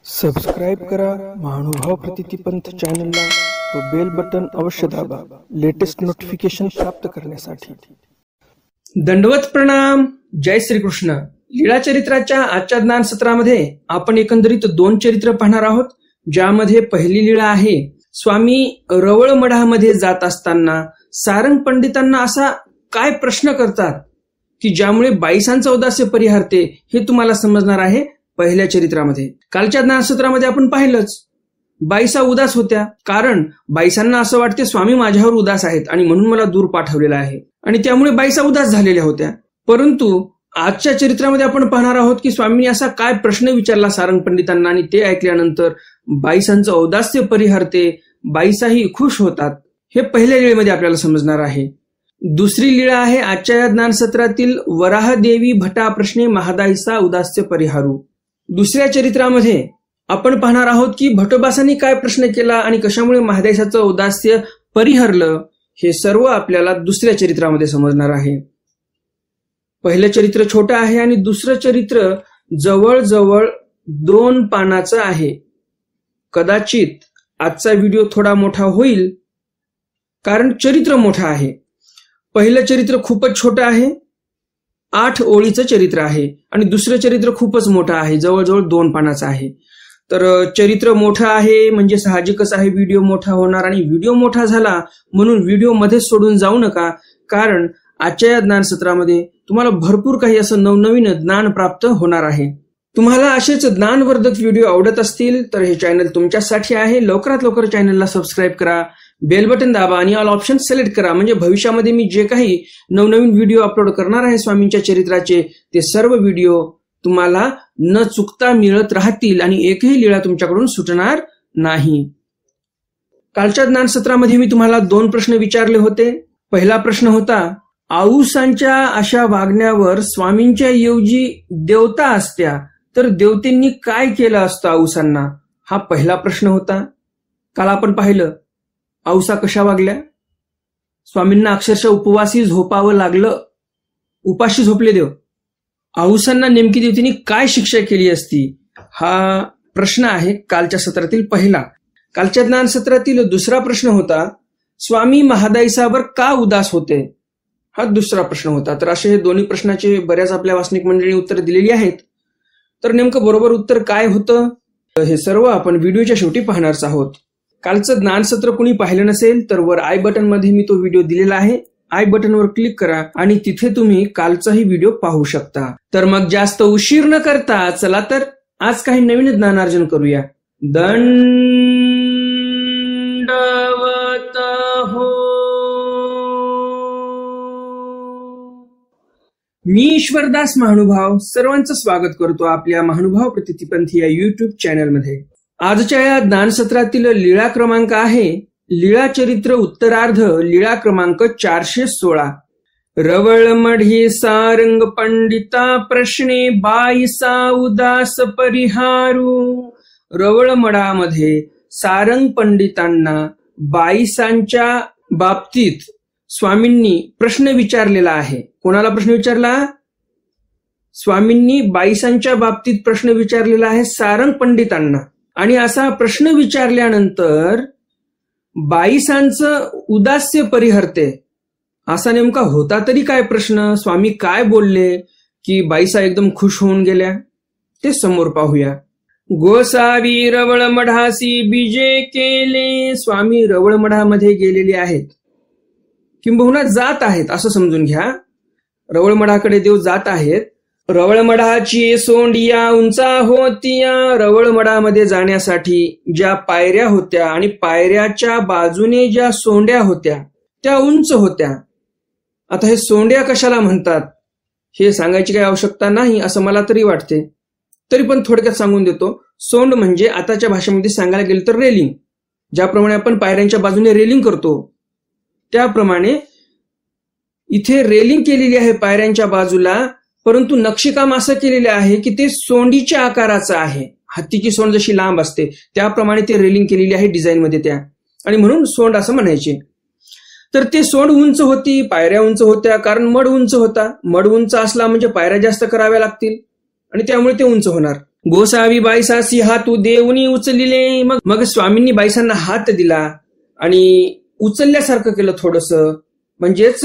Subscribe करा महानुभाव प्रतितीपंथ चॅनलला व बेल बटन अवश्य दाबा लेटेस्ट नोटिफिकेशन प्राप्त करण्यासाठी। दंडवत प्रणाम। जय श्री कृष्ण। लीळा चरित्राच्या आजच्या ज्ञान सत्रामध्ये आपण एकंदरीत 2 चरित्र पाहणार आहोत, ज्यामध्ये पहिली लीळा आहे स्वामी रवळ मठामध्ये जात असताना सारंग पंडितांना असा काय प्रश्न करतात की ज्यामुळे बाईसांचं औदास्य परिहारते, हे तुम्हाला समजणार आहे पहिल्या चरित्रामध्ये। कालच्या ज्ञानसत्रामध्ये आपण पाहिलंच, बाईसा उदास होत्या, कारण बाईसांना असं वाटते स्वामी माझ्यावर उदास आहेत आणि म्हणून मला दूर पाठवलेला आहे, आणि त्यामुळे बाईसा उदास झालेल्या होत्या। परंतु आजच्या चरित्रामध्ये आपण पाहणार आहोत की स्वामींनी असा काय प्रश्न विचारला सारंग पंडितांना, आणि ते ऐकल्यानंतर बाईसांचं औदास्य परिहारते, बाईसाही खुश होतात। हे पहिल्या लीळेमध्ये आपल्याला समजणार आहे। दुसरी लीळा आहे आजच्या या ज्ञानसत्रातील वराह देवी भटा प्रश्ने महादाईसा उदास्य परिहारू। दुसऱ्या चरित्रामध्ये आपण पाहणार आहोत की भटोबासांनी काय प्रश्न केला आणि कशामुळे महादाईसाचं औदास्य परिहरलं, हे सर्व आपल्याला दुसऱ्या चरित्रामध्ये समजणार आहे। पहिलं चरित्र छोटं आहे आणि दुसरं चरित्र जवळजवळ 2 पानाचं आहे। कदाचित आजचा व्हिडिओ थोडा मोठा होईल, कारण चरित्र मोठं आहे। पहिलं चरित्र खूपच छोटं आहे, 8 ओळीचं चरित्र आहे, आणि दुसरं चरित्र खूपच मोठं आहे, जवळजवळ 2 पानाचं आहे। तर चरित्र मोठं आहे म्हणजे साहजिकच आहे व्हिडिओ मोठा होणार, आणि व्हिडिओ मोठा झाला म्हणून व्हिडिओ मध्येच सोडून जाऊ नका, कारण आजच्या या ज्ञानसत्रामध्ये तुम्हाला भरपूर काही असं नवनवीन ज्ञान प्राप्त होणार आहे। तुम्हाला असेच ज्ञानवर्धक व्हिडिओ आवडत असतील तर हे चॅनल तुमच्यासाठी आहे। लवकरात लवकर चॅनलला सबस्क्राईब करा, बेल बटन दाबा आणि ऑल ऑप्शन सिलेक्ट करा, म्हणजे भविष्यामध्ये मी जे काही नवनवीन व्हिडिओ अपलोड करणार आहे स्वामींच्या चरित्राचे, ते सर्व व्हिडिओ तुम्हाला न चुकता मिळत राहतील आणि एकही लीळा तुमच्याकडून सुटणार नाही। कालच्या ज्ञानसत्रामध्ये मी तुम्हाला 2 प्रश्न विचारले होते। पहिला प्रश्न होता, आऊसांच्या अशा वागण्यावर स्वामींच्या ऐवजी देवता असत्या तर देवतेंनी काय केलं असतं आऊसांना, हा पहिला प्रश्न होता। काल आपण पाहिलं आऊसा कशा वागल्या, स्वामींना अक्षरशः उपवासी झोपावं लागलं, उपाशी झोपले देव। आऊसांना नेमकी देवतेंनी काय शिक्षा केली असती, हा प्रश्न आहे कालच्या सत्रातील पहिला। कालच्या ज्ञान सत्रातील दुसरा प्रश्न होता, स्वामी महादाईसावर का उदास होते, हा दुसरा प्रश्न होता। तर असे हे दोन्ही प्रश्नाचे बऱ्याच आपल्या वासनिक मंडळींनी उत्तर दिलेली आहेत। तर नेमकं बरोबर उत्तर काय होतं हे सर्व आपण व्हिडिओच्या शेवटी पाहणारच आहोत। कालचं ज्ञानसत्र कुणी पाहिलं नसेल तर वर आय बटन मध्ये मी तो व्हिडिओ दिलेला आहे, आय बटनवर क्लिक करा आणि तिथे तुम्ही कालचाही व्हिडिओ पाहू शकता। तर मग जास्त उशीर न करता चला तर आज काही नवीन ज्ञानार्जन करूया। दंडवत हो। मी ईश्वरदास महानुभाव सर्वांचं स्वागत करतो आपल्या महानुभाव प्रतितीपंथी या युट्यूब चॅनलमध्ये। आजच्या या ज्ञानसत्रातील लीळा क्रमांक आहे लीळा चरित्र उत्तरार्ध, लीळा क्रमांक 416। रवळ मढी सारंग पंडिता प्रश्ने बाईसा उदास परिहारू। रवळ मठामध्ये सारंग पंडितांना बाईसांच्या बाबतीत स्वामींनी प्रश्न विचारलेला आहे। कोणाला प्रश्न विचारला? स्वामींनी बाईसांच्या बाबतीत प्रश्न विचारलेला आहे सारंग पंडितांना, आणि असा प्रश्न विचारल्यानंतर बाईसांचं उदास्य परिहरते, असा नेमका होता तरी काय प्रश्न, स्वामी काय बोलले की बाईसा एकदम खुश होऊन गेल्या, ते समोर पाहूया। गोसावी रवळ मढासी बीजे केले। स्वामी रवळ मढामध्ये गेलेले आहेत, किंबहुना जात आहेत असं समजून घ्या। रवळ मढाकडे देव जात आहेत। रवळ मढाची सोंडिया उंचा होतिया। रवळ मढामध्ये जाण्यासाठी ज्या पायऱ्या होत्या आणि पायऱ्याच्या बाजूने ज्या सोंड्या होत्या त्या उंच होत्या। आता हे सोंड्या कशाला म्हणतात हे सांगायची काही आवश्यकता नाही असं मला तरी वाटते, तरी पण थोडक्यात सांगून देतो। सोंड म्हणजे आताच्या भाषेमध्ये सांगायला गेलं तर रेलिंग, ज्याप्रमाणे आपण पायऱ्यांच्या बाजूने रेलिंग करतो त्याप्रमाणे इथे रेलिंग केलेली आहे पायऱ्यांच्या बाजूला, परंतु नक्षीकाम असं केलेलं आहे की ते सोंडीच्या आकाराचं आहे। हत्तीची सोंड जशी लांब असते त्याप्रमाणे ते रेलिंग केलेली आहे डिझाईन मध्ये त्या, आणि म्हणून सोंड असं म्हणायचे। तर ते सोंड उंच होती, पायऱ्या उंच होत्या, कारण मड उंच होता। मड उंच असला म्हणजे पायऱ्या जास्त कराव्या लागतील आणि त्यामुळे ते उंच होणार। गोसावी बाईसासी हातू देऊनी उचलिले. मग स्वामींनी बाईसांना हात दिला आणि उचलल्यासारखं केलं थोडस. म्हणजेच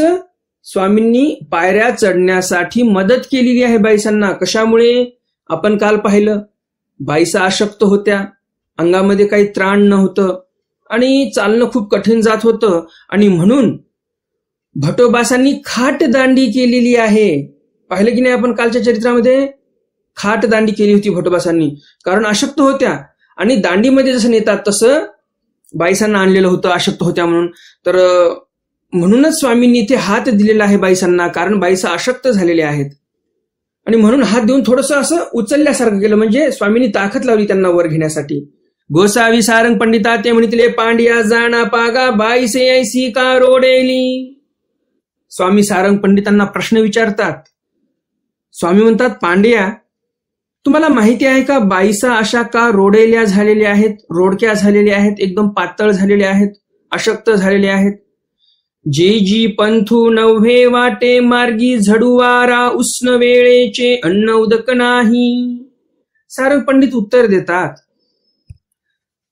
स्वामींनी पायऱ्या चढण्यासाठी मदत केलेली आहे बाईसांना. कशामुळे? आपण काल पाहिलं, बाईसा अशक्त होत्या, अंगामध्ये काही त्राण नव्हतं आणि चालणं खूप कठीण जात होतं आणि म्हणून भटोबासांनी खाट दांडी केलेली आहे. पाहिलं की नाही आपण कालच्या चरित्रामध्ये? खाट दांडी केली होती भटोबासांनी, कारण अशक्त होत्या आणि दांडीमध्ये जसं नेतात तसं बाईसांना आणलेलं होतं अशक्त होत्या म्हणून. तर म्हणूनच स्वामींनी इथे हात दिलेला आहे बाईसांना, कारण बाईसा अशक्त झालेल्या आहेत आणि म्हणून हात देऊन थोडंसं असं उचलल्यासारखं केलं, म्हणजे स्वामींनी ताकद लावली त्यांना वर घेण्यासाठी. गोसावी सारंग पंडिता ते म्हणितले पांडिया जाणा पागा बाईसे ऐसी का रोडेली. स्वामी सारंग पंडितांना प्रश्न विचारतात. स्वामी म्हणतात, पांड्या, तुम्हाला माहिती आहे का बाईसा अशा का रोडेल्या झालेल्या आहेत, रोडक्या झालेल्या आहेत, एकदम पातळ झालेल्या आहेत, अशक्त झालेल्या आहेत? जे जी पंथू नव्हे वाटे मार्गी झडुवारा उष्ण वेळेचे अन्न उदक नाही. सारंग पंडित उत्तर देतात.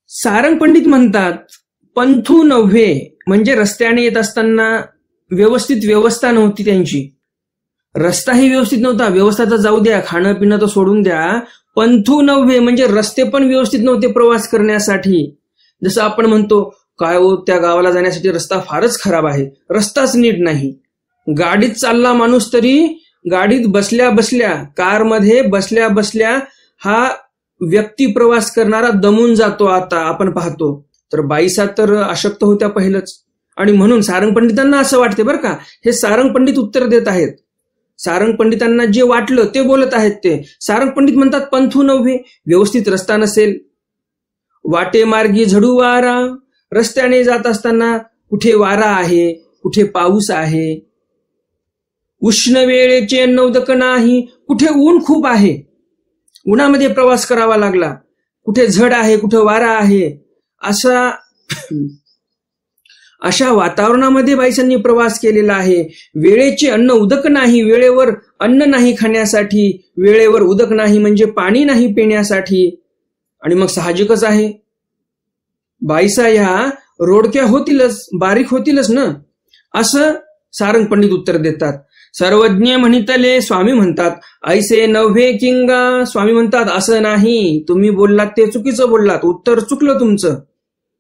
सारंग पंडित म्हणतात, पंथू नव्हे म्हणजे रस्त्याने येत असताना व्यवस्थित व्यवस्था नव्हती त्यांची. रस्ताही व्यवस्थित नव्हता, व्यवस्था तर जाऊ द्या, खाणं पिणं तर सोडून द्या. पंथू नव्हे म्हणजे रस्ते पण व्यवस्थित नव्हते प्रवास करण्यासाठी. जसं आपण म्हणतो, काय हो, त्या गावाला जाण्यासाठी रस्ता फारच खराब आहे, रस्ताच नीट नाही. गाडीत चालला माणूस तरी गाडीत बसल्या बसल्या, कारमध्ये बसल्या बसल्या हा व्यक्ती प्रवास करणारा दमून जातो. आता आपण पाहतो तर बाईसा तर अशक्त होत्या पहिलंच, आणि म्हणून सारंग पंडितांना असं वाटते बरं का. हे सारंग पंडित उत्तर देत आहेत. सारंग पंडितांना जे वाटलं ते बोलत आहेत ते. सारंग पंडित म्हणतात, पंथू नव्हे, व्यवस्थित रस्ता नसेल. वाटे मार्गी झडू वारा, रस्त्याने जात असताना कुठे वारा आहे, कुठे पाऊस आहे. उष्ण वेळेचे अन्न उदक नाही, कुठे ऊन खूप आहे, उन्हामध्ये प्रवास करावा लागला. कुठे झड आहे, कुठे वारा आहे. अशा वातावरणामध्ये बाईसांनी प्रवास केलेला आहे. वेळेचे अन्न उदक नाही, वेळेवर अन्न नाही खाण्यासाठी, वेळेवर उदक नाही म्हणजे पाणी नाही पिण्यासाठी. आणि मग साहजिकच आहे, बाईसा ह्या रोडक्या होतीलच, बारीक होतीलच ना, असं सारंग पंडित उत्तर देतात. सर्वज्ञ म्हणितले, स्वामी म्हणतात, ऐसे नव्हे किंगा. स्वामी म्हणतात, असं नाही, तुम्ही बोललात ते चुकीचं बोललात, उत्तर चुकलं तुमचं.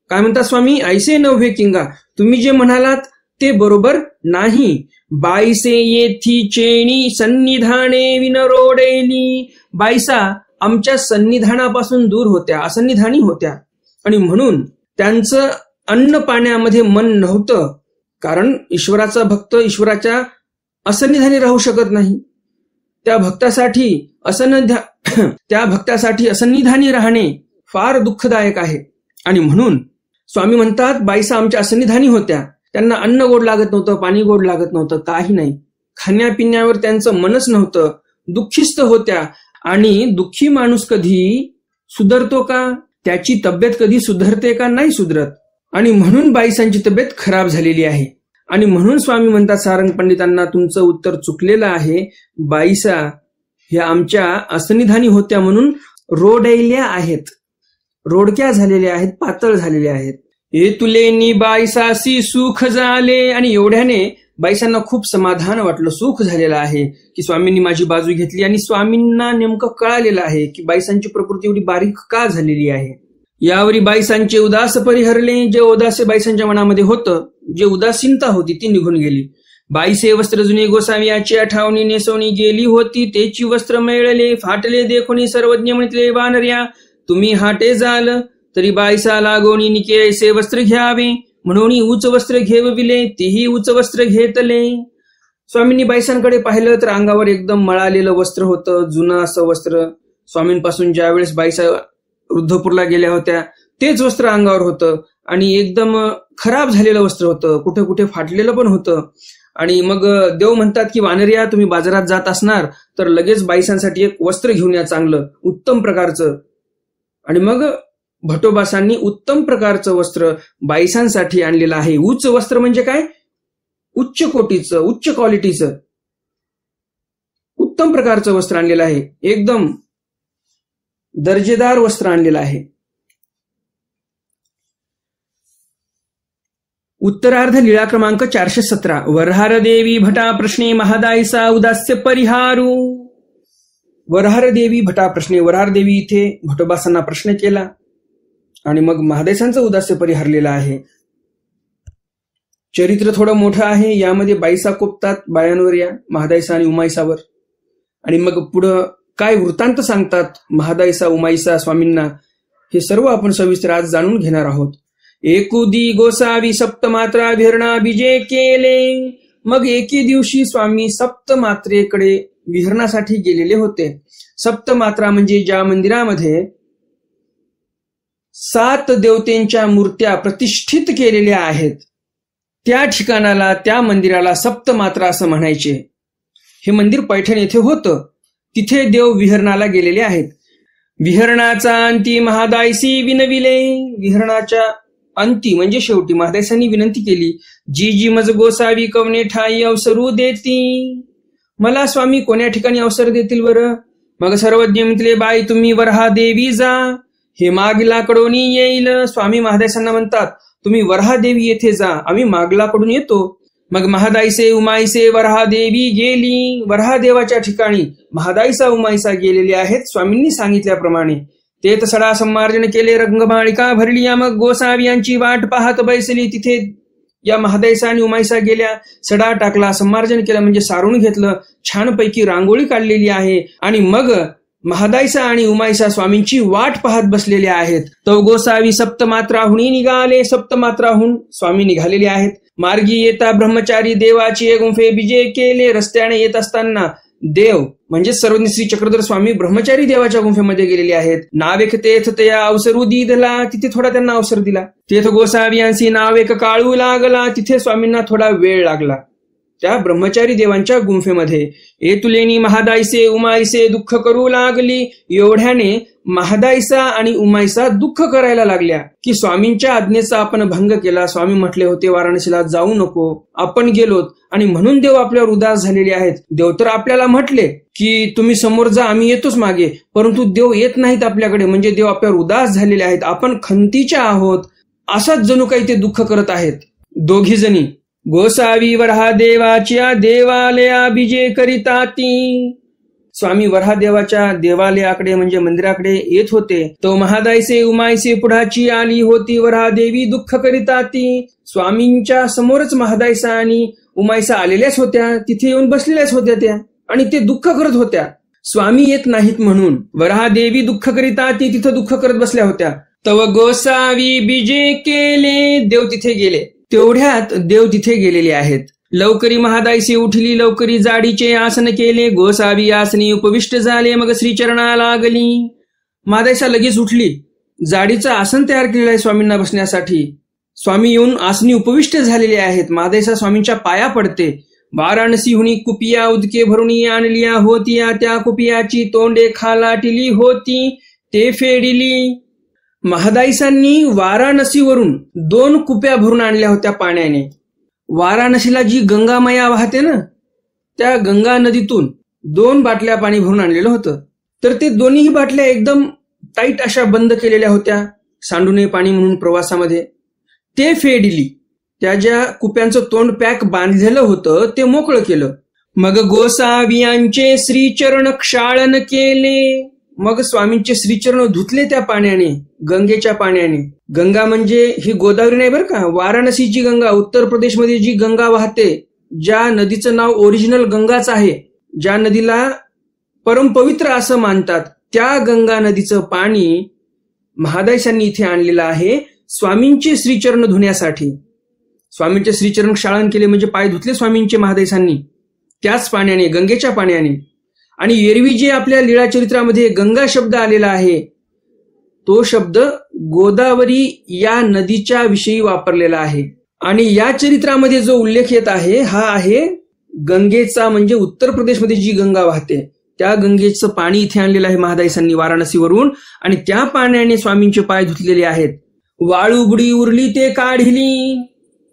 काय म्हणतात स्वामी? ऐसे नव्हे किंगा, तुम्ही जे म्हणालात ते बरोबर नाही. बाईसे येथी चेणी सन्निधाने विनरोडेली. बाईसा आमच्या सन्निधानापासून दूर होत्या, असन्निधानी होत्या, आणि म्हणून त्यांचं अन्न पाण्यामध्ये मन नव्हतं. कारण ईश्वराचा भक्त ईश्वराच्या असन्निधानी राहू शकत नाही. त्या भक्तासाठी असन्निधानी राहणे फार दुःखदायक आहे. आणि म्हणून स्वामी म्हणतात, बाईसा आमच्या असन्निधानी होत्या, त्यांना अन्न गोड लागत नव्हतं, पाणी गोड लागत नव्हतं, काही नाही. खाण्यापिण्यावर त्यांचं मनच नव्हतं, दुःखीस्त होत्या. आणि दुःखी माणूस कधी सुधरतो का? त्याची तब्येत कधी सुधरते का? नाही सुधरत. आणि म्हणून बाईसांची तब्येत खराब झालेली आहे. आणि म्हणून स्वामी म्हणतात सारंग पंडितांना, तुमचं उत्तर चुकलेलं आहे. बाईसा ह्या आमच्या असन्निधानी होत्या म्हणून रोडैल्या आहेत, रोडक्या झालेल्या आहेत, पातळ झालेल्या आहेत. हे तुले नि बाईसासी सुख झाले. आणि एवढ्याने बाईसांना खूप समाधान वाटलं, सुख झालेलं आहे की स्वामींनी माझी बाजू घेतली. आणि स्वामींना नेमकं कळालेलं आहे की बाईसांची प्रकृती एवढी बारीक का झालेली आहे. यावरी बाईसांचे उदास परिहरले. जे उदास बाईसांच्या मनामध्ये होतं, जे उदासीनता होती ती निघून गेली. बाईसे वस्त्र जुने गोसावियाची आठावणी नेसवणी गेली होती, तेची वस्त्र मिळले फाटले देखोनी. सर्वज्ञ म्हणितले, वानर्या तुम्ही हाटे जाल, तरी बाईसा लागोनी निके ऐसे वस्त्र घ्यावे. म्हणून उच्च वस्त्र घेविले, तीही उच्च वस्त्र घेतले. स्वामींनी बाईसांकडे पाहिलं तर अंगावर एकदम मळालेलं वस्त्र होतं, जुनं असं वस्त्र. स्वामींपासून ज्या वेळेस बाईसा वृद्धपूरला गेल्या होत्या तेच वस्त्र अंगावर होतं, आणि एकदम खराब झालेलं वस्त्र होतं, कुठे कुठे फाटलेलं पण होतं. आणि मग देव म्हणतात की वानरिया, तुम्ही बाजारात जात असणार तर लगेच बाईसांसाठी एक वस्त्र घेऊन या, चांगलं उत्तम प्रकारचं. आणि मग भटोबासांनी उत्तम प्रकारचं वस्त्र बाईसांसाठी आणलेलं आहे. उच्च वस्त्र म्हणजे काय? उच्च कोटीचं, उच्च क्वालिटीचं, उत्तम प्रकारचं वस्त्र आणलेलं आहे. एकदम दर्जेदार वस्त्र आणलेलं आहे. उत्तरार्ध लीळा क्रमांक 417. वरहार देवी भटा प्रश्ने महादायसा उदास्य परिहारू. वरहार देवी भटा प्रश्ने, वरहार देवी इथे भटोबासांना प्रश्न केला आणि मग महादायसांचं उदास्य परिहारलेलं आहे. चरित्र थोडं मोठं आहे. यामध्ये बाईसा कोपतात बायांवर, या महादायसा आणि उमाईसावर, आणि मग पुढं काय वृत्तांत सांगतात महादायसा उमाईसा स्वामींना, हे सर्व आपण सविस्तर आज जाणून घेणार आहोत. एकुदी गोसावी सप्तमात्रा विहरणा बीजे केले. मग एके दिवशी स्वामी सप्तमात्रेकडे विहरणासाठी गेलेले होते. सप्तमात्रा म्हणजे ज्या मंदिरामध्ये 7 देवतेंच्या मूर्त्या प्रतिष्ठित केलेल्या आहेत, त्या ठिकाणाला, त्या मंदिराला सप्तमात्रा असं म्हणायचे. हे मंदिर पैठण येथे होतं. तिथे देव विहरणाला गेलेले आहेत. विहरणाचा अंती महादायसी विनविले. विहरणाच्या अंती म्हणजे शेवटी महादायसांनी विनंती केली, जी जी मज गोसावी कवने ठाई अवसरू देती. मला स्वामी कोण्या ठिकाणी अवसर देतील बरं? मग सर्वज्ञ म्हटले, बाई तुम्ही वरहा देवी जा, हे मागलाकडून येईल. स्वामी महादायसांना म्हणतात, तुम्ही वरहा देवी येथे जा, आम्ही मागलाकडून येतो. मग महादायसे उमाईसे वरहा देवी गेली. वरहा देवाच्या ठिकाणी महादायसा उमाईसा गेलेले आहेत स्वामींनी सांगितल्याप्रमाणे. तेथ सडा संमार्जन केले, रंगमाळिका भरली. मग गोसावी यांची वाट पाहत बैसली. तिथे या महादायसा आणि उमाईसा गेल्या, सडा टाकला, संमार्जन केलं म्हणजे सारून घेतलं, छानपैकी रांगोळी काढलेली आहे, आणि मग महादायसा आणि उमाईसा स्वामींची वाट पाहत बसलेले आहेत. तो गोसावी सप्तमात्राहुनी निघाले. सप्तमात्राहून स्वामी निघालेले आहेत. मार्गी येता ब्रह्मचारी देवाची गुंफे बिजे केले. रस्त्याने येत असताना देव म्हणजे सर्वज्ञ श्री चक्रधर स्वामी ब्रह्मचारी देवाच्या गुंफेमध्ये गेलेले आहेत. नावेक तेथ त्या अवसरू दिला. तिथे थोडा त्यांना अवसर दिला. तेथ गोसावियांसी नावेक काळू लागला. तिथे स्वामींना थोडा वेळ लागला त्या ब्रह्मचारी देवांच्या गुंफेमध्ये. एतुलेनी महादायसे उमाईसे दुःख करू लागली. एवढ्याने महादायसा आणि उमाईसा दुःख करायला लागल्या की स्वामींच्या आज्ञेचा आपण भंग केला. स्वामी म्हटले होते वाराणसीला जाऊ नको, आपण गेलोत आणि म्हणून देव आपल्यावर उदास झालेले आहेत. देव तर आपल्याला म्हटले की तुम्ही समोर जा, आम्ही येतोच मागे, परंतु देव येत नाहीत आपल्याकडे, म्हणजे देव आपल्यावर उदास झालेले आहेत, आपण खंतीच्या आहोत, असाच जणू काही ते दुःख करत आहेत. दोघी जणी गोसावी वरहा देवाच्या देवालया बीजे करिता ती. स्वामी वरहा देवाच्या देवालयाकडे म्हणजे मंदिराकडे येत होते. तो महादायसे उमाईसे पुढाची आली होती. वरहा देवी दुःख करिता ती. स्वामींच्या समोरच महादायसा आणि उमाईसा आलेल्याच होत्या, तिथे येऊन बसलेल्याच होत्या त्या, आणि ते दुःख करत होत्या स्वामी येत नाहीत म्हणून. वरहा देवी दुःख करिता ती तिथं दुःख करत बसल्या होत्या. तव गोसावी बीजे केले. देव तिथे गेले. तेवढ्यात देव तिथे गेलेले आहेत. लवकरी महादायसी उठली, लवकरी जाडीचे आसन केले. गोसावी आसनी उपविष्ट झाले. मग श्रीचरणा लागली. महादायसा लगेच उठली. जाडीचं आसन तयार केलेलं आहे स्वामींना बसण्यासाठी. स्वामी येऊन आसनी उपविष्ट झालेले आहेत. महादायसा स्वामींच्या पाया पडते. वाराणसीहुनी कुपिया उदके भरुणी आणलिया होतिया. त्या कुपियाची तोंडे खालाटिली होती, ते फेडिली. महादायसांनी वाराणसीवरून 2 कुप्या भरून आणल्या होत्या पाण्याने. वाराणसीला जी गंगामया वाहते ना, त्या गंगा नदीतून 2 बाटल्या पाणी भरून आणलेलं होतं. तर ते दोन्ही बाटल्या एकदम टाईट अशा बंद केलेल्या होत्या, सांडू नये पाणी म्हणून प्रवासामध्ये. ते फेडली. त्या ज्या कुप्यांचं तोंड पॅक बांधलेलं होतं ते मोकळं केलं. मग गोसावियांचे श्रीचरण क्षाळन केले. मग स्वामींचे श्रीचरण धुतले त्या पाण्याने, गंगेच्या पाण्याने. गंगा म्हणजे ही गोदावरी नाही बरं का, वाराणसीची गंगा, उत्तर प्रदेशमध्ये जी गंगा वाहते, ज्या नदीचं नाव ओरिजिनल गंगाच आहे, ज्या नदीला परमपवित्र असं मानतात, त्या गंगा नदीचं पाणी महादायसांनी इथे आणलेलं आहे स्वामींचे श्रीचरण धुण्यासाठी. स्वामींचे श्रीचरण क्षाळन केले म्हणजे पाय धुतले स्वामींचे महादायसांनी त्याच पाण्याने, गंगेच्या पाण्याने. आणि एरवी जे आपल्या लीळा चरित्रामध्ये गंगा शब्द आलेला आहे, तो शब्द गोदावरी या नदीच्या विषयी वापरलेला आहे. आणि या चरित्रामध्ये जो उल्लेख येत आहे हा आहे गंगेचा, म्हणजे उत्तर प्रदेशमध्ये जी गंगा वाहते त्या गंगेचं पाणी इथे आणलेलं आहे महादायसांनी वाराणसीवरून, आणि त्या पाण्याने स्वामींचे पाय धुतलेले आहेत. वाळू बुडी उरली ते काढली.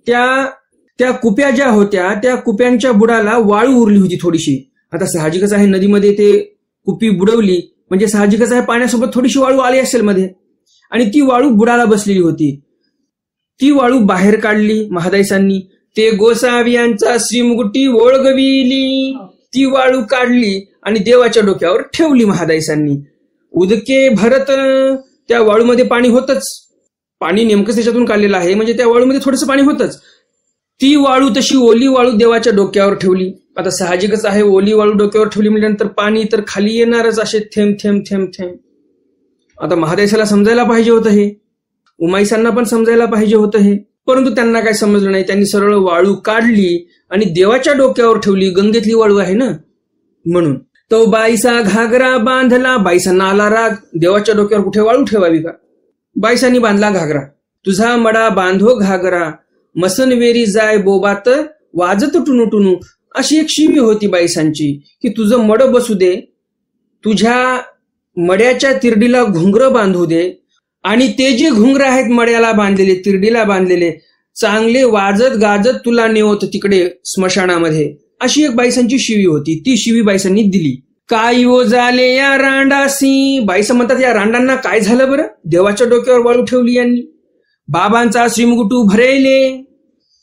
त्या कुप्या ज्या होत्या त्या कुप्यांच्या बुडाला वाळू उरली होती थोडीशी. आता साहजिकच आहे, नदीमध्ये ते कुपी बुडवली म्हणजे साहजिकच आहे पाण्यासोबत थोडीशी वाळू आली असेल मध्ये, आणि ती वाळू बुडाला बसलेली होती. ती वाळू बाहेर काढली महादाईसांनी, ते गोसावियांचा श्रीमुकुटी ओळगविली. ती वाळू काढली आणि देवाच्या डोक्यावर ठेवली महादाईसांनी. उदके भरत, त्या वाळूमध्ये पाणी होतच, पाणी नेमकंच त्याच्यातून काढलेलं आहे म्हणजे त्या वाळूमध्ये थोडंसं पाणी होतच. ती वाळू तशी ओली वाळू देवाच्या डोक्यावर ठेवली. आता साहजिकच आहे, ओली वाळू डोक्यावर ठेवली म्हटल्यानंतर पाणी तर खाली येणारच, असे थेंब थेंब थेंब थेंब. आता महादेशाला समजायला पाहिजे होतं हे, उमाईसांना पण समजायला पाहिजे होतं हे, परंतु त्यांना काय समजलं नाही. त्यांनी सरळ वाळू काढली आणि देवाच्या डोक्यावर ठेवली. गंगेतली वाळू आहे ना म्हणून. तो बाईसा घागरा बांधला, बाईसांना आला राग, देवाच्या डोक्यावर कुठे वाळू ठेवावी का. बाईसांनी बांधला घागरा. तुझा मडा बांधो घागरा, मसनवेरी जाय बोबात वाजत टुनू टुनू. अशी एक शिवी होती बाईसांची की तुझं मड बसू दे, तुझ्या मड्याच्या तिरडीला घुंगर बांधू दे, आणि ते जे घुंगर आहेत मड्याला बांधलेले, तिरडीला बांधलेले, चांगले वाजत गाजत तुला नेवत तिकडे स्मशानामध्ये. अशी एक बाईसांची शिवी होती. ती शिवी बाईसांनी दिली. काय ओ झाले या रांडासी, बाईसा म्हणतात या रांडांना काय झालं बरं, देवाच्या डोक्यावर वाळू ठेवली यांनी. बाबांचा श्रीमुकुटू भरेले,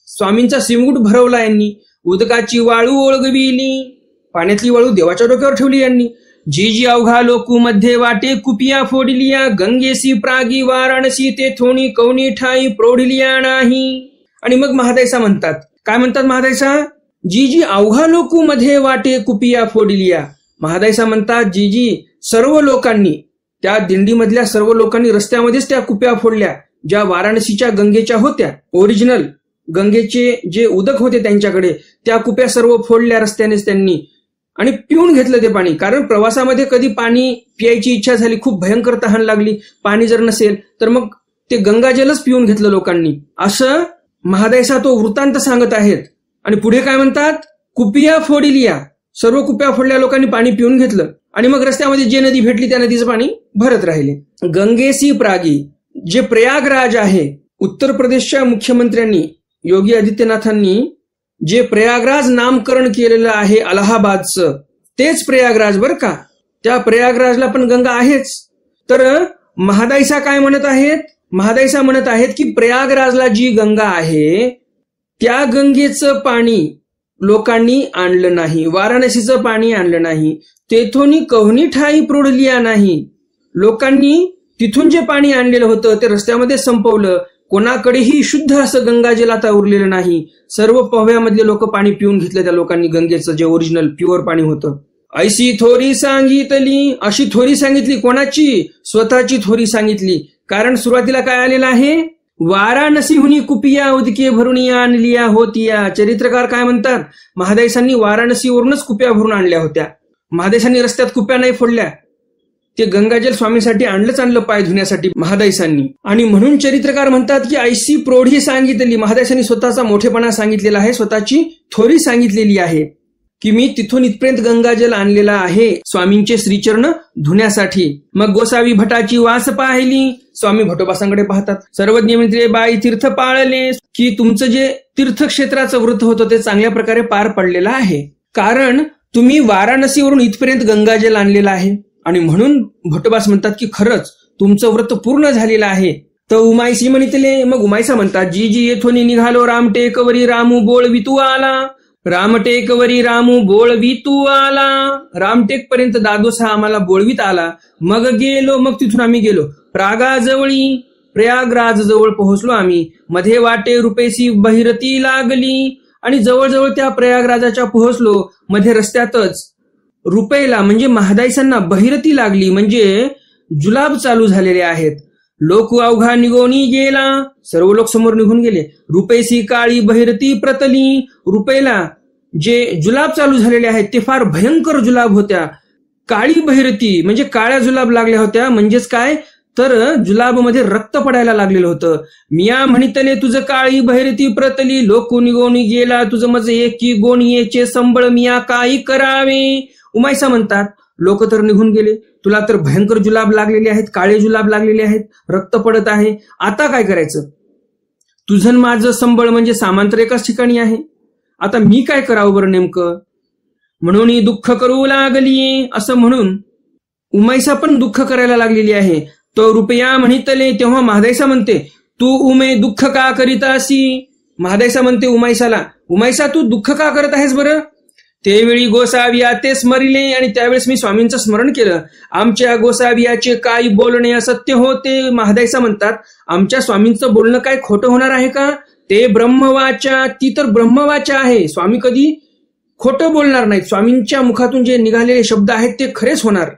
स्वामींचा श्रीमुकुट भरवला यांनी. उदकाची वाळू ओळगविली, पाण्यातली वाळू देवाच्या डोक्यावर ठेवली यांनी. जी जी अवघा लोकू मध्ये वाटे कुपिया फोडलिया, गंगेसी प्रागी वाराणसी ते थोणी कवनी ठाई प्रौढिलिया नाही. आणि मग महादाईसा म्हणतात, काय म्हणतात महादाईसा, जी जी अवघा लोकू मध्ये वाटे कुपिया फोडलिया. महादाईसा म्हणतात जी जी सर्व लोकांनी, त्या दिंडीमधल्या सर्व लोकांनी रस्त्यामध्येच त्या कुप्या फोडल्या, ज्या वाराणसीच्या गंगेच्या होत्या, ओरिजिनल गंगेचे जे उदक होते त्यांच्याकडे, त्या कुप्या सर्व फोडल्या रस्त्यानेच त्यांनी, आणि पिऊन घेतलं ते पाणी. कारण प्रवासामध्ये कधी पाणी प्यायची इच्छा झाली, खूप भयंकर तहान लागली, पाणी जर नसेल तर मग ते गंगाजलच पिऊन घेतलं लोकांनी. असं महादाईसा तो वृत्तांत सांगत आहेत. आणि पुढे काय म्हणतात, कुपिया फोडिलिया, सर्व कुप्या फोडल्या लोकांनी पाणी पिऊन घेतलं, आणि मग रस्त्यामध्ये जे नदी भेटली त्या नदीचं पाणी भरत राहिले. गंगेसी प्रागी, जे प्रयागराज आहे, उत्तर प्रदेशच्या मुख्यमंत्र्यांनी योगी आदित्यनाथांनी जे प्रयागराज नामकरण केलेलं आहे अलाहाबादचं, तेच प्रयागराज बरं का. त्या प्रयागराजला पण गंगा आहेच. तर महादाईसा काय म्हणत आहेत, महादाईसा म्हणत आहेत की प्रयागराजला जी गंगा आहे त्या गंगेचं पाणी लोकांनी आणलं नाही, वाराणसीचं पाणी आणलं नाही, तेथून कवनी ठाई प्रोढलिया नाही. लोकांनी तिथून जे पाणी आणलेलं होतं ते रस्त्यामध्ये संपवलं. कोणाकडेही शुद्ध असं गंगाजल आता उरलेलं नाही. सर्व पोहव्यामधले लोक पाणी पिऊन घेतलं त्या लोकांनी, गंगेचं जे ओरिजिनल प्युअर पाणी होतं. ऐशी थोरी सांगितली, अशी थोरी सांगितली. कोणाची? स्वतःची थोरी सांगितली. कारण सुरुवातीला काय आलेलं आहे, वाराणसीहुनी कुपिया उदके भरून आणलिया होतिया. चरित्रकार काय म्हणतात, महादाईसांनी वाराणसीवरूनच कुप्या भरून आणल्या होत्या. महादाईसांनी रस्त्यात कुप्या नाही फोडल्या, ते गंगाजल स्वामींसाठी आणलं पाय धुण्यासाठी महादाईसांनी. आणि म्हणून चरित्रकार म्हणतात की ऐशी प्रौढी सांगितलेली, महादाईसांनी स्वतःचा मोठेपणा सांगितलेला आहे, स्वतःची थोरी सांगितलेली आहे की मी तिथून इथपर्यंत गंगाजल आणलेला आहे स्वामींचे श्रीचरण धुण्यासाठी. मग गोसावी भटाची वास पाहिली, स्वामी भटोबासांकडे पाहतात. सर्वज्ञ मंत्रे बाई तीर्थ पाळले, की तुमचं जे तीर्थक्षेत्राचं व्रत होतं ते चांगल्या प्रकारे पार पडलेलं आहे, कारण तुम्ही वाराणसीवरून इथपर्यंत गंगाजल आणलेलं आहे. आणि म्हणून भटोबास म्हणतात की खरंच तुमचं व्रत पूर्ण झालेलं आहे. तर उमाईसी म्हणितले. मग उमाईसा म्हणतात जी जी येथून निघालो रामटेकवरी रामू बोळवितू आला. रामटेकवरी रामू बोळवितू आला, रामटेक पर्यंत दादोसा आम्हाला बोळवीत आला. मग गेलो, मग तिथून आम्ही गेलो प्रागाजवळी, प्रयागराज जवळ पोहोचलो आम्ही. मध्ये वाटे रुपेसी बहिरती लागली, आणि जवळजवळ त्या प्रयागराजाच्या पोहोचलो. मध्ये रस्त्यातच रुपेला म्हणजे महादाईसांना बहिरती लागली, म्हणजे जुलाब चालू झालेले आहेत. लोक अवघा निघोनी गेला, सर्व लोक समोर निघून गेले. रुपेसी काळी बहिरती प्रतली, रुपेला जे जुलाब चालू झालेले आहेत ते फार भयंकर जुलाब होत्या. काळी बहिरती म्हणजे काळ्या जुलाब लागल्या होत्या. म्हणजेच काय, तर जुलाबमध्ये रक्त पडायला लागलेलं होतं. मिया म्हणितले तुझं काळी बहिरती प्रतली, लोक निघोनी गेला तुझं मज एकी गोणीचे संबळ मिया काही करावे. उमाईसा म्हणतात लोक तर निघून गेले, तुला तर भयंकर जुलाब लागलेले आहेत, काळे जुलाब लागलेले आहेत, रक्त पडत आहे, आता काय करायचं? तुझं माझं संबळ म्हणजे सामांतर एकाच ठिकाणी आहे, आता मी काय करावं बरं नेमकं? म्हणून दुःख करू लागली, असं म्हणून उमाईसा पण दुःख करायला लागलेली आहे. तो रुपया म्हणितले तेव्हा महादाईसा म्हणते, तू उमे दुःख का करीतासी. महादाईसा म्हणते उमाईसाला, उमाईसा तू दुःख का करत आहेस बरं. त्यावेळी गोसाविया ते स्मरिले आणि त्यावेळेस मी स्वामींचं स्मरण केलं. आमच्या गोसावियाचे काही बोलणे असत्य होते. महादाईसा म्हणतात, आमच्या स्वामींचं बोलणं काय खोटं होणार आहे का. ते ब्रह्मवाचा, ती तर ब्रह्मवाचा आहे. स्वामी कधी खोटं बोलणार नाहीत. स्वामींच्या मुखातून जे निघालेले शब्द आहेत ते खरेच होणार.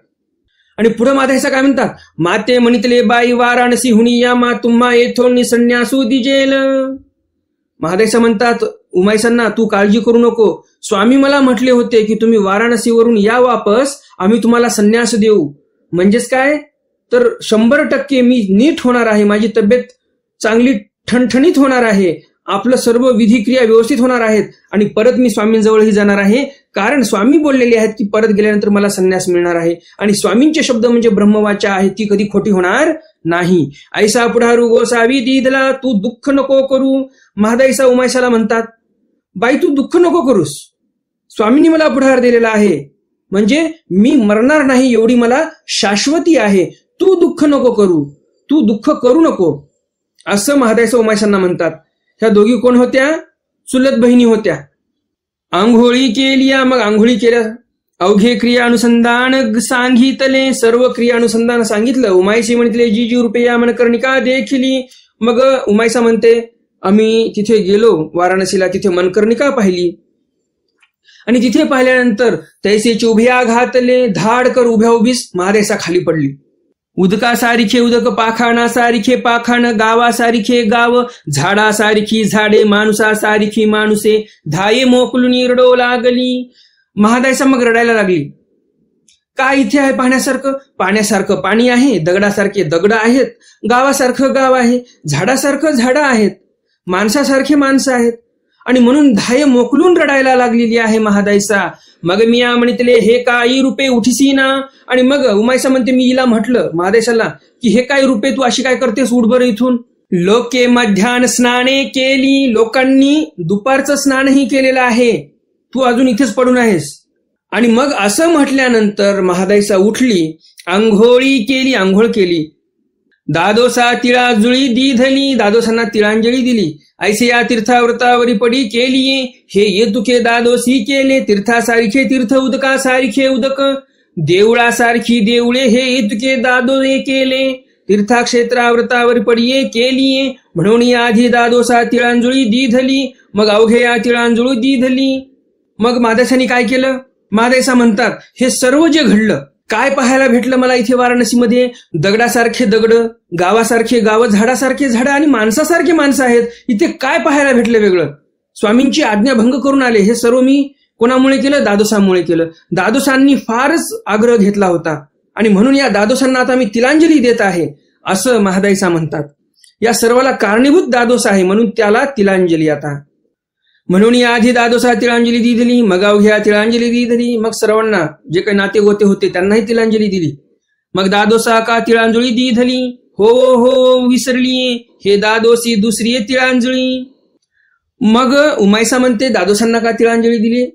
आणि पुढे महादाईसा काय म्हणतात, माते म्हणितले बाई वाराणसी हुनी या मा तुम्हा येथोनी संन्यासू दिजेल. महादाईसा म्हणतात उमाईसांना, तू काळजी करू नको. स्वामी मला म्हटले होते की तुम्ही वाराणसीवरून या वापस, आम्ही तुम्हाला संन्यास देऊ. म्हणजेच काय तर 100% मी नीट होणार आहे. माझी तब्येत चांगली ठणठणीत होणार आहे. आपलं सर्व विधिक्रिया व्यवस्थित होणार आहेत आणि परत मी स्वामींजवळही जाणार आहे. कारण स्वामी बोललेले आहेत की परत गेल्यानंतर मला संन्यास मिळणार आहे. आणि स्वामींचे शब्द म्हणजे ब्रह्मवाचा आहे, ती कधी खोटी होणार नाही. ऐसा पुढारू गोसावी दीदला, तू दुःख नको करू. महादाईसा उमाईसाला म्हणतात, बाई तू दुःख नको करूस. स्वामींनी मला पुढार दिलेला आहे, म्हणजे मी मरणार नाही एवढी मला शाश्वती आहे. तू दुःख नको करू, तू दुःख करू नको, असं महादाईसा उमाईसांना म्हणतात. ह्या दोघी कोण होत्या, चुलत बहिणी होत्या. आंघोळी केली, मग आंघोळी केल्या. अवघे क्रिया अनुसंधान सांगितले, सर्व क्रिया अनुसंधान सांगितलं. उमाईशी म्हणतले जीजी रुपया मनकर्णिका देखिली. मग उमाईसा म्हणते आम्ही तिथे गेलो वाराणसीला, तिथे मनकर्णिका पाहिली आणि तिथे पाहिल्यानंतर तैसेची उभ्या घातले, धाड कर उभ्या उभीस महादाईसा खाली पडली. उदकासारिखे उदक, पाखाणासारिखे पाखाण, गावासारिखे गाव, झाडासारखी झाडे, माणसासारखी माणुसे, धाये मोकलून रडो लागली. महादाईसा मग रडायला लागली. काय इथे आहे पाहण्यासारखं. पाण्यासारखं पाणी आहे, दगडासारखे दगड आहेत, गावासारखं गाव आहे, झाडासारखं झाडं आहेत, माणसासारखे माणसं आहेत. आणि म्हणून धाये मोकलून रडायला लागलेली आहे महादाईसा. मग मिया म्हणितले हे काही रुपे उठीसी ना. आणि मग उमाईसा म्हणते, मी हिला म्हटलं महादेशाला की हे काय रुपे तू अशी काय करतेस, उठ बरं इथून. लोके मध्यान स्नाने केली, लोकांनी दुपारचं स्नानही केलेलं आहे, तू अजून इथेच पडून आहेस. आणि मग असं म्हटल्यानंतर महादाईसा उठली, आंघोळी केली, आंघोळ केली. दादोसा तिळाजुळी दिधली, दादोसांना तिळांजली दिली. ऐसे या तीर्थाव्रतावरी पडी केली, हे येतुके दादोसी केले. तीर्थासारखे तीर्थ, उदकासारखे उदक, देवळासारखी देवळे, हे येतुके दादोए केले. तीर्थाक्षेत्राव्रतावरी पडिये केली, म्हणून आधी दादोसा तिळांजुळी दिधली. मग अवघे या तिळांजुळी दिधली. मग महादाईसांनी काय केलं. महादाईसा म्हणतात, हे सर्व जे घडलं, काय पाहायला भेटलं मला इथे वाराणसीमध्ये. दगडासारखे दगड, गावासारखे गाव, झाडासारखे झाडं आणि माणसासारखे माणसं आहेत. इथे काय पाहायला भेटलं वेगळं. स्वामींची आज्ञाभंग करून आले. हे सर्व मी कोणामुळे केलं, दादोसांमुळे केलं. दादोसांनी फारच आग्रह घेतला होता आणि म्हणून या दादोसांना आता मी तिलांजली देत आहे, असं महादाईसा म्हणतात. या सर्वाला कारणीभूत दादोसा आहे, म्हणून त्याला तिलांजली. आता म्हणून या आधी दादोसा तिळांजली दिली, मग अवघ्या तिळांजली दिली. मग सर्वांना जे काही नाते गोते होते त्यांनाही तिळांजली दिली. मग दादोसा का तिळांजली दिली, हो हो विसरली, हे दादोसी दुसरी तिळांजली. मग उमाईसा म्हणते दादोसांना का तिळांजली दिली.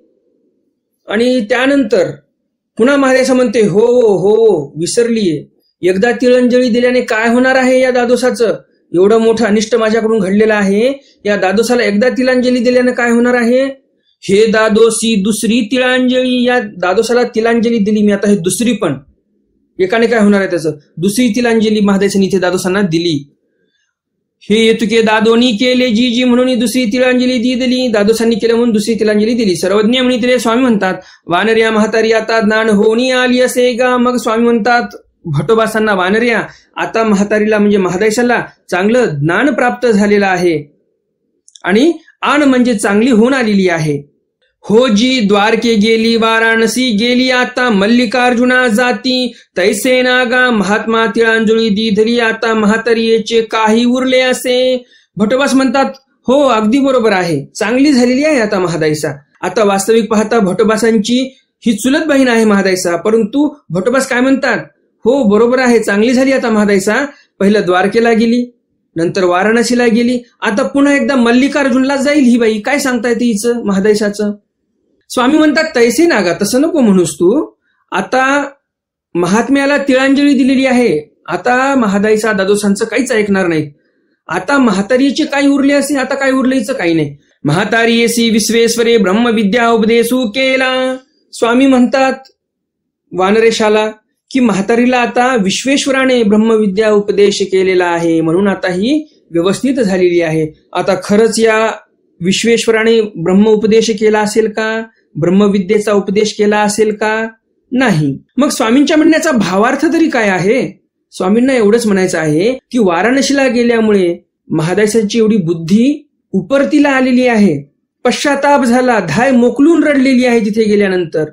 आणि त्यानंतर पुन्हा महादेसा म्हणते हो हो विसरलीये. एकदा तिळांजली दिल्याने काय होणार आहे या दादोसाचं. एवढं मोठं अनिष्ट माझ्याकडून घडलेलं आहे, या दादोसाला एकदा तिलांजली दिल्याने काय होणार आहे. हे दादोसी दुसरी तिळांजली, या दादोसाला तिलांजली दिली मी, आता हे दुसरी पण. एकाने काय होणार आहे त्याचं. दुसरी तिलांजली महादेशाने इथे दादोसांना दिली. हे येतुके दादोनी केले जी जी, म्हणून दुसरी तिलांजली दिली. दादोसांनी केलं म्हणून दुसरी तिलांजली दिली. सर्वज्ञ म्हणितले. स्वामी म्हणतात, वानर्या म्हातारी आता ज्ञान होणी आली असे गा. मग स्वामी म्हणतात भटोबासांना, वानर्या आता म्हातारीला म्हणजे महादाईसाला चांगलं ज्ञान प्राप्त झालेलं आहे आणि आण म्हणजे चांगली होऊन आलेली आहे. हो जी द्वारके गेली, वाराणसी गेली, आता मल्लिकार्जुना जाती, तैसे नागा महात्मा तिळांजली दिधली, आता म्हातारीचे काही उरले असे. भटोबास म्हणतात हो अगदी बरोबर आहे, चांगली झालेली आहे आता महादाईसा. आता वास्तविक पाहता भटोबासांची ही चुलत बहीण आहे महादाईसा, परंतु भटोबास काय म्हणतात, हो बरोबर आहे, चांगली झाली आता महादाईसा. पहिलं द्वारकेला गेली, नंतर वाराणसीला गेली, आता पुन्हा एकदा मल्लिकार्जुनला जाईल ही बाई. काय सांगता येते हिचं महादाईसाचं. स्वामी म्हणतात तैसे नागा, तसं नको म्हणूस तू. आता महात्म्याला तिळांजली दिलेली आहे. आता महादाईचा दादोसांचं काहीच ऐकणार नाहीत. आता म्हातारीचे काही उरले असे, आता काय उरलेचं काही नाही. म्हातारी येसी विश्वेश्वरे ब्रह्मविद्या उपदेशू केला. स्वामी म्हणतात वानरेशाला की म्हातारीला आता विश्वेश्वराने ब्रह्मविद्या उपदेश केलेला आहे, म्हणून आता ही व्यवस्थित झालेली आहे. आता खरंच या विश्वेश्वराने ब्रह्म उपदेश केला असेल का? ब्रह्मविद्येचा उपदेश केला असेल का? नाही. मग स्वामींच्या म्हणण्याचा भावार्थ तरी काय आहे? स्वामींना एवढंच म्हणायचं आहे की वाराणसीला गेल्यामुळे महादाईसांची एवढी बुद्धी उपरतीला आलेली आहे, पश्चाताप झाला, धाय मोकलून रडलेली आहे तिथे गेल्यानंतर.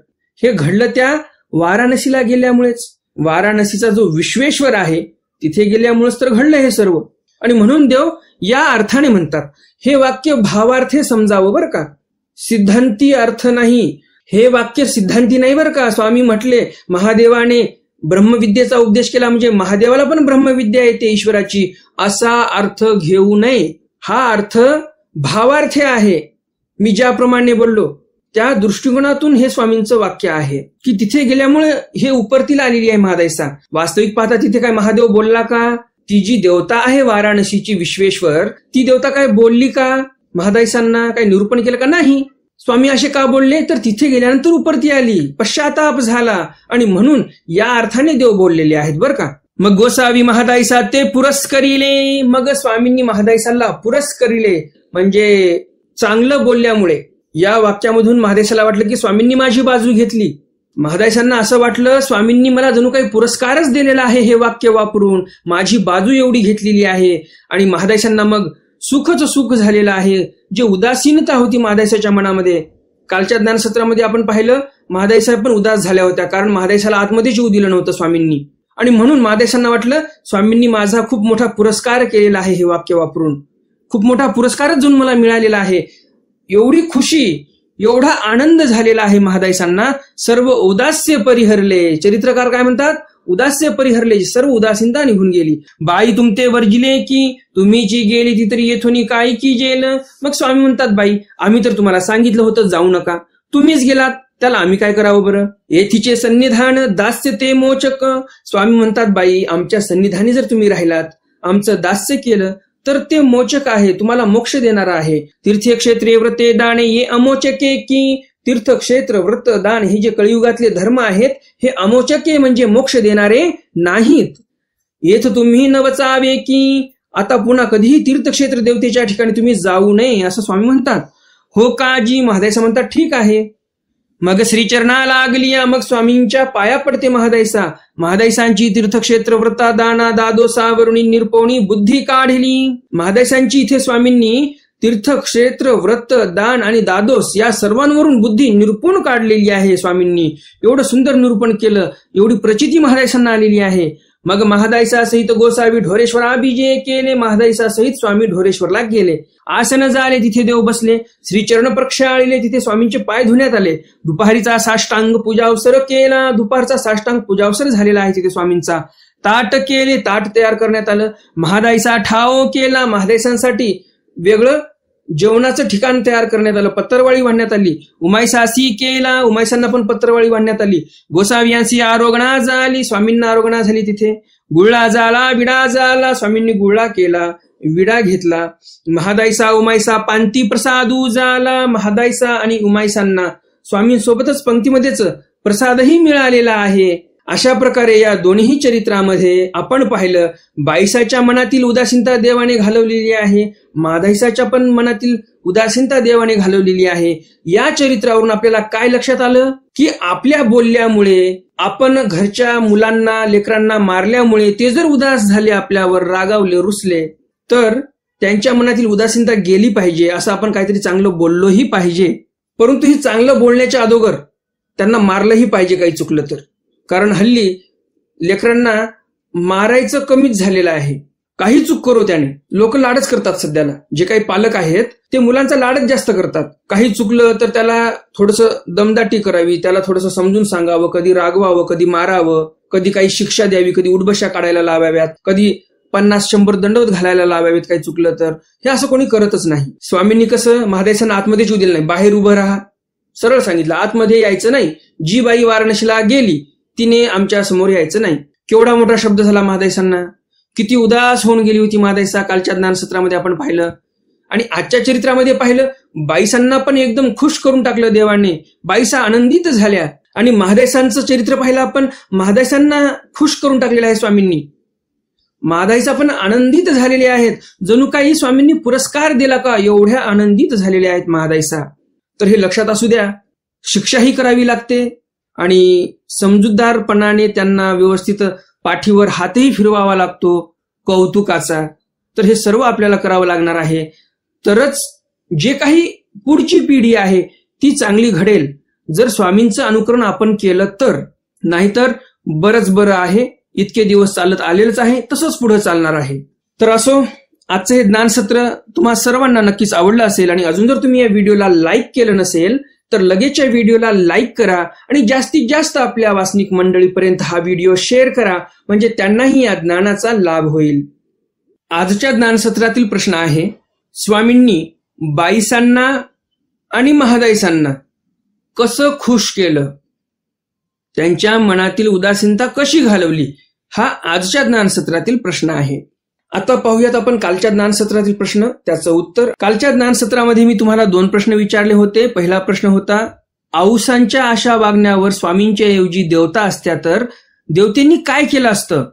हे घडलं त्या वाराणसीला गेल्यामुळेच. वाराणसीचा जो विश्वेश्वर आहे तिथे गेल्यामुळेच तर घडलं हे सर्व. आणि म्हणून देव या अर्थाने म्हणतात. हे वाक्य भावार्थे समजावं बरं का, सिद्धांती अर्थ नाही. हे वाक्य सिद्धांती नाही बरं का. स्वामी म्हटले महादेवाने ब्रह्मविद्येचा उपदेश केला म्हणजे महादेवाला पण ब्रह्मविद्या येते ईश्वराची, असा अर्थ घेऊ नये. हा अर्थ भावार्थे आहे. मी ज्याप्रमाणे बोललो त्या दृष्टिकोनातून हे स्वामींचं वाक्य आहे की तिथे गेल्यामुळे हे उपरतीला आलेली आहे महादाईसा. वास्तविक पाहता तिथे काय महादेव बोलला का? ती जी देवता आहे वाराणसीची विश्वेश्वर, ती देवता काय बोलली का महादाईसांना? काय निरूपण केलं का? नाही. स्वामी असे का बोलले? तर तिथे गेल्यानंतर उपरती आली, पश्चाताप झाला, आणि म्हणून या अर्थाने देव बोललेले आहेत बरं का. मग गोसावी महादाईसा ते पुरस्करिले. मग स्वामींनी महादाईसाला पुरस्करिले म्हणजे चांगलं बोलल्यामुळे. या वाक्यामधून महादेशाला वाटलं की स्वामींनी माझी बाजू घेतली. महादाईसांना असं वाटलं स्वामींनी मला जणू काही पुरस्कारच दिलेला आहे हे वाक्य वापरून, माझी बाजू एवढी घेतलेली आहे. आणि महादाईसांना मग सुखच सुख झालेलं आहे. जे उदासीनता होती महादाईसाच्या मनामध्ये, कालच्या ज्ञानसत्रामध्ये आपण पाहिलं महादाईसा पण उदास झाल्या होत्या, कारण महादाईसाला आतमध्ये येऊ दिलं नव्हतं स्वामींनी. आणि म्हणून महादाईसांना वाटलं स्वामींनी माझा खूप मोठा पुरस्कार केलेला आहे हे वाक्य वापरून, खूप मोठा पुरस्कारच जणू मला मिळालेला आहे. एवढी खुशी, एवढा आनंद झालेला आहे महादाईसांना. सर्व उदास्य परिहरले. चरित्रकार काय म्हणतात? उदास्य परिहरले, सर्व उदासीनता निघून गेली. बाई तुमते वर्जिले की तुम्ही जी गेली ती तरी येथून काय की जेल. मग स्वामी म्हणतात बाई आम्ही तर तुम्हाला सांगितलं होतं जाऊ नका, तुम्हीच गेलात, त्याला आम्ही काय करावं बरं. येथीचे सन्निधान दास्य ते मोचक. स्वामी म्हणतात बाई आमच्या सन्निधानी जर तुम्ही राहिलात, आमचं दास्य केलं तर ते मोचक आहे, तुम्हाला मोक्ष देणार आहे. तीर्थक्षेत्रे व्रते दाने ये अमोचके की. तीर्थक्षेत्र व्रत दान हे जे कलियुगातले धर्म आहेत हे अमोचके म्हणजे मोक्ष देणारे नाहीत. येथ तुम्ही न वचावे की. आता पुन्हा कधीही तीर्थक्षेत्र देवतेच्या ठिकाणी तुम्ही जाऊ नये असं स्वामी म्हणतात. हो काजी. महादाईसा म्हणतात ठीक आहे. मग श्रीचरणा लागली. मग स्वामींच्या पाया पडते महादाईसा. महादाईसांची तीर्थक्षेत्र व्रता दाना दादोसावरुणी निरपवणी बुद्धी काढली. महादाईसांची इथे स्वामींनी तीर्थक्षेत्र व्रत दान आणि दादोस या सर्वांवरून बुद्धी निरूपण काढलेली आहे. स्वामींनी एवढं सुंदर निरूपण केलं, एवढी प्रचिती महादाईसांना आलेली आहे. मग महादाईसा सहित गोसावी ढोरेश्वरा बीजे केले. महादाईसा सहित स्वामी ढोरेश्वरला गेले. आसन झाले, तिथे देव बसले. श्रीचरण प्रक्षाळले, तिथे स्वामींचे पाय धुण्यात आले. दुपारीचा साष्टांग पूजावसर केला. दुपारचा साष्टांग पूजावसर झालेला आहे तिथे स्वामींचा. ताट केले, ताट तयार करण्यात आलं. महादाईसा ठाव केला. महादाईसांसाठी वेगळं जेवणाचं ठिकाण तयार करण्यात आलं. पत्रवाळी बांधण्यात आली. उमाईसासी केला. उमाईसांना पण पत्रवाळी बांधण्यात आली. गोसावियांसी आरोगणा झाली. स्वामींना आरोगणा झाली. तिथे गुळा झाला, विडा झाला. स्वामींनी गुळा केला, विडा घेतला. महादाईसा उमाईसा पांती प्रसादू झाला. महादाईसा आणि उमाईसांना स्वामींसोबतच पंक्तीमध्येच प्रसादही मिळालेला आहे. अशा प्रकारे या दोन्ही चरित्रामध्ये आपण पाहिलं बाईसाच्या मनातील उदासीनता देवाने घालवलेली आहे, महादाईसाच्या पण मनातील उदासीनता देवाने घालवलेली आहे. या चरित्रावरून आपल्याला काय लक्षात आलं की आपल्या बोलल्यामुळे आपण घरच्या मुलांना लेकरांना मारल्यामुळे ते जर उदास झाले, आपल्यावर रागावले, रुसले, तर त्यांच्या मनातील उदासीनता गेली पाहिजे. असं आपण काहीतरी चांगलं बोललोही पाहिजे. परंतु ही चांगलं बोलण्याच्या अगोदर त्यांना मारलंही पाहिजे काही चुकलं तर. कारण हल्ली लेकरांना मारायचं कमीच झालेलं आहे. काही चूक करो त्याने लोक लाडच करतात. सध्याला जे काही पालक आहेत ते मुलांचा लाडच जास्त करतात. काही चुकलं तर त्याला थोडंसं दमदाटी करावी, त्याला थोडंसं समजून सांगावं, कधी रागवावं, कधी मारावं, कधी काही शिक्षा द्यावी, कधी उठबशा काढायला लावाव्यात, कधी 50-100 दंडवत घालायला लावावेत काही चुकलं तर. हे असं कोणी करतच नाही. स्वामींनी कसं महादेशांना आतमध्ये येऊ दिलं नाही, बाहेर उभं राहा, सरळ सांगितलं, आतमध्ये यायचं नाही. जी बाई वाराणसीला गेली तिने आमच्या समोर यायचं नाही. केवढा मोठा शब्द झाला महादाईसांना. किती उदास होऊन गेली होती महादाईसा कालच्या ज्ञानसत्रामध्ये आपण पाहिलं. आणि आजच्या चरित्रामध्ये पाहिलं, बाईसांना पण एकदम खुश करून टाकलं देवाने. बाईसा आनंदित झाल्या. आणि महादाईसांचं चरित्र पाहिलं आपण, महादाईसांना खुश करून टाकलेलं आहे स्वामींनी. महादाईसा पण आनंदित झालेले आहेत. जणू काही स्वामींनी पुरस्कार दिला का, एवढ्या आनंदित झालेले आहेत महादाईसा. तर हे लक्षात असू द्या. शिक्षाही करावी लागते आणि समजूतदारपणाने त्यांना व्यवस्थित पाठीवर हातही फिरवावा लागतो कौतुकाचा. तर हे सर्व आपल्याला करावं लागणार आहे. तरच जे काही पुढची पिढी आहे ती चांगली घडेल, जर स्वामींचं अनुकरण आपण केलं तर. नाहीतर बरंच बरं आहे, इतके दिवस चालत आलेलंच आहे, तसंच पुढे चालणार आहे. तर असो, आजचं हे ज्ञानसत्र तुम्हा सर्वांना नक्कीच आवडलं असेल. आणि अजून जर तुम्ही या व्हिडिओला लाईक केलं नसेल तर लगेच या व्हिडिओला लाईक करा आणि जास्तीत जास्त आपल्या वासनिक मंडळीपर्यंत हा व्हिडिओ शेअर करा, म्हणजे त्यांनाही या ज्ञानाचा लाभ होईल. आजच्या ज्ञानसत्रातील प्रश्न आहे, स्वामींनी बाईसांना आणि महादाईसांना कसं खुश केलं, त्यांच्या मनातील उदासीनता कशी घालवली, हा आजच्या ज्ञानसत्रातील प्रश्न आहे. आता पाहूयात आपण कालच्या ज्ञानसत्रातील प्रश्न, त्याचं उत्तर. कालच्या ज्ञानसत्रामध्ये मी तुम्हाला 2 प्रश्न विचारले होते. पहिला प्रश्न होता, औसांच्या अशा वागण्यावर स्वामींच्या ऐवजी देवता असत्या तर देवतेंनी काय केलं असतं.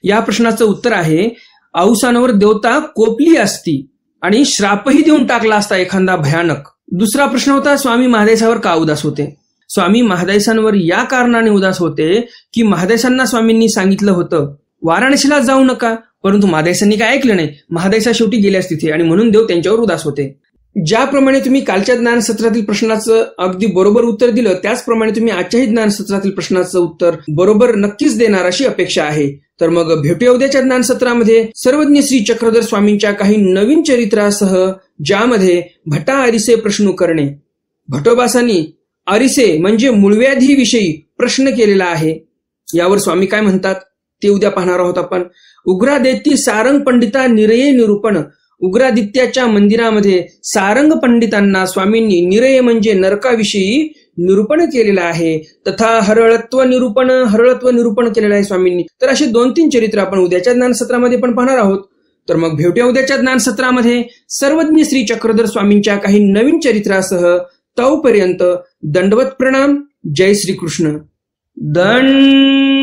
या प्रश्नाचं उत्तर आहे, औसांवर देवता कोपली असती आणि श्रापही देऊन टाकला असता एखादा भयानक. दुसरा प्रश्न होता, स्वामी महादाईसावर का उदास होते. स्वामी महादाईसांवर या कारणाने उदास होते की महादाईसांना स्वामींनी सांगितलं होतं वाराणसीला जाऊ नका, परंतु महादाईसांनी काय ऐकलं नाही. महादाईसा शेवटी गेल्यास तिथे आणि म्हणून देव त्यांच्यावर उदास होते. ज्याप्रमाणे तुम्ही कालच्या ज्ञानसत्रातील प्रश्नाचं अगदी बरोबर उत्तर दिलं, त्याचप्रमाणे तुम्ही आजच्याही ज्ञानसत्रातील प्रश्नाचं उत्तर बरोबर नक्कीच देणार अशी अपेक्षा आहे. तर मग भेटूया उद्याच्या ज्ञानसत्रामध्ये सर्वज्ञ श्री चक्रधर स्वामींच्या काही नवीन चरित्रासह, ज्यामध्ये भटा अरिसे प्रश्न करणे. भटोबासांनी अरिसे म्हणजे मूळव्याधीविषयी प्रश्न केलेला आहे. यावर स्वामी काय म्हणतात ते उद्या पाहणार आहोत आपण. उग्रादेती सारंग पंडिता निरये निरूपण. उग्रादित्याच्या मंदिरामध्ये सारंग पंडितांना स्वामींनी निरय म्हणजे नरकाविषयी निरूपण केलेलं आहे. तथा हरळत्व निरूपण केलेलं आहे स्वामींनी. तर असे 2-3 चरित्र आपण उद्याच्या ज्ञानसत्रामध्ये पण पाहणार आहोत. तर मग भेटूया उद्याच्या ज्ञानसत्रामध्ये सर्वज्ञ श्री चक्रधर स्वामींच्या काही नवीन चरित्रासह. तोपर्यंत दंडवत प्रणाम. जय श्रीकृष्ण. दंड